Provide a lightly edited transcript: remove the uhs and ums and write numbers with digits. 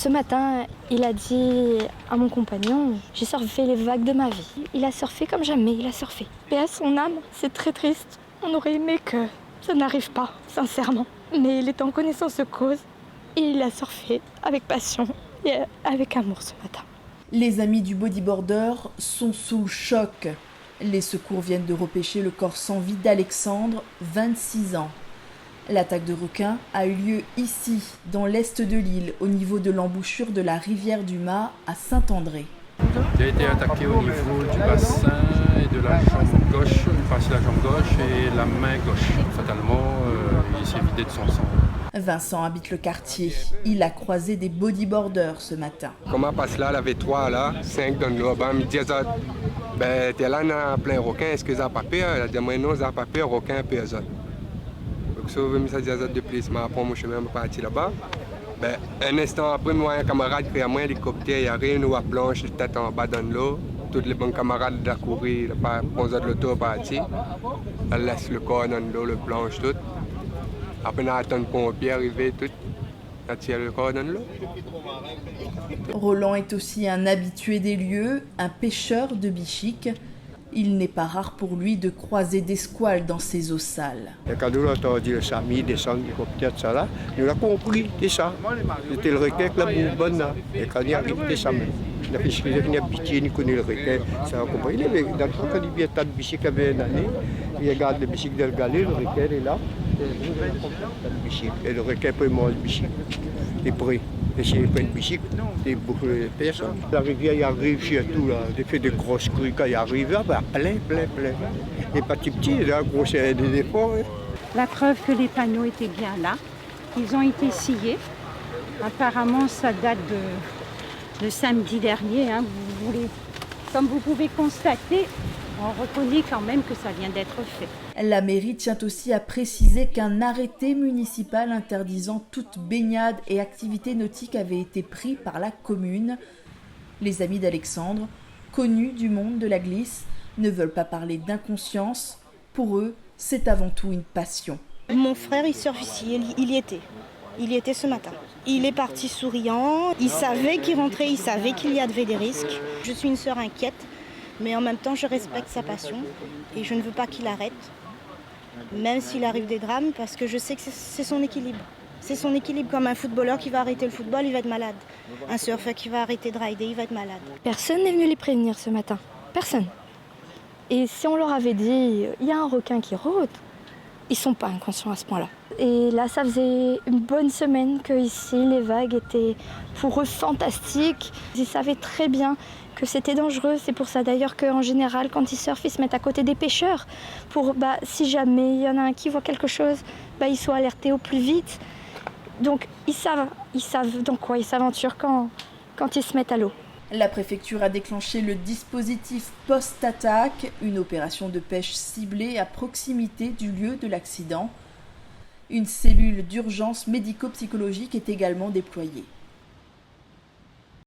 Ce matin, il a dit à mon compagnon, j'ai surfé les vagues de ma vie. Il a surfé comme jamais, il a surfé. Paix à son âme, c'est très triste. On aurait aimé que ça n'arrive pas, sincèrement. Mais il est en connaissance de cause et il a surfé avec passion et avec amour ce matin. Les amis du bodyboarder sont sous le choc. Les secours viennent de repêcher le corps sans vie d'Alexandre, 26 ans. L'attaque de requins a eu lieu ici, dans l'est de l'île, au niveau de l'embouchure de la rivière du Mas à Saint-André. Il a été attaqué au niveau du bassin et de la jambe gauche, une partie de la jambe gauche et la main gauche. Fatalement, il s'est vidé de son sang. Vincent habite le quartier. Il a croisé des bodyboarders ce matin. Comment passe là, il y avait 3 là, 5 dans l'eau. Il dit ben, t'es là dans plein requin, est-ce que ça n'a pas peur? Il a dit, moi non, ça n'a pas peur, requin, peur. Donc, si vous ça dit de plus, mais après, moi, je suis même parti là-bas. Ben, un instant après, moi, un camarade qui a un hélicoptère, il arrive, nous, à planche, tête en bas dans l'eau. Tous les bons camarades de la courir, on a de l'auto parti. Elle laisse le corps dans l'eau, le planche, tout. Après, on attend le pompier arriver, tout. On tire le corps dans l'eau. Roland est aussi un habitué des lieux, un pêcheur de bichiques. Il n'est pas rare pour lui de croiser des squales dans ces eaux sales. Et quand nous avons dit le Samy descendre l'hélicoptère, ça là, nous l'avons compris, c'est ça. C'était le requin avec la bourbonne là. Et quand il arrive, c'est ça. La pêcherie qui a pitié, il connaît le requin. Ça a compris. Dans le temps, quand il y a tant de bichiques avait une année, il regarde les bichiques dans le galet, le requin est là. Et le requin peut manger le bichique. Il est prêt. Et s'il n'y a pas de bichique, il y a beaucoup de personnes. La rivière, il arrive surtout, là. Il fait de grosses crues. Quand il arrive, là, ben, plein. Les petits, là, gros, c'est des efforts. Hein. La preuve que les panneaux étaient bien là. Ils ont été sciés. Apparemment, ça date de samedi dernier. Hein. Comme vous pouvez constater, on reconnaît quand même que ça vient d'être fait. La mairie tient aussi à préciser qu'un arrêté municipal interdisant toute baignade et activité nautique avait été pris par la commune. Les amis d'Alexandre, connus du monde de la glisse, ne veulent pas parler d'inconscience. Pour eux, c'est avant tout une passion. Mon frère, il surfe ici, il y était. Il y était ce matin. Il est parti souriant, il savait qu'il rentrait, il savait qu'il y avait des risques. Je suis une sœur inquiète, mais en même temps, je respecte sa passion et je ne veux pas qu'il arrête, même s'il arrive des drames, parce que je sais que c'est son équilibre. C'est son équilibre, comme un footballeur qui va arrêter le football, il va être malade. Un surfeur qui va arrêter de rider, il va être malade. Personne n'est venu les prévenir ce matin. Personne. Et si on leur avait dit, il y a un requin qui rôde, ils ne sont pas inconscients à ce point-là. Et là, ça faisait une bonne semaine que ici, les vagues étaient pour eux fantastiques. Ils savaient très bien que c'était dangereux. C'est pour ça d'ailleurs qu'en général, quand ils surfent, ils se mettent à côté des pêcheurs. Pour, si jamais il y en a un qui voit quelque chose, ils soient alertés au plus vite. Donc ils savent dans quoi ils s'aventurent quand ils se mettent à l'eau. La préfecture a déclenché le dispositif post-attaque, une opération de pêche ciblée à proximité du lieu de l'accident. Une cellule d'urgence médico-psychologique est également déployée.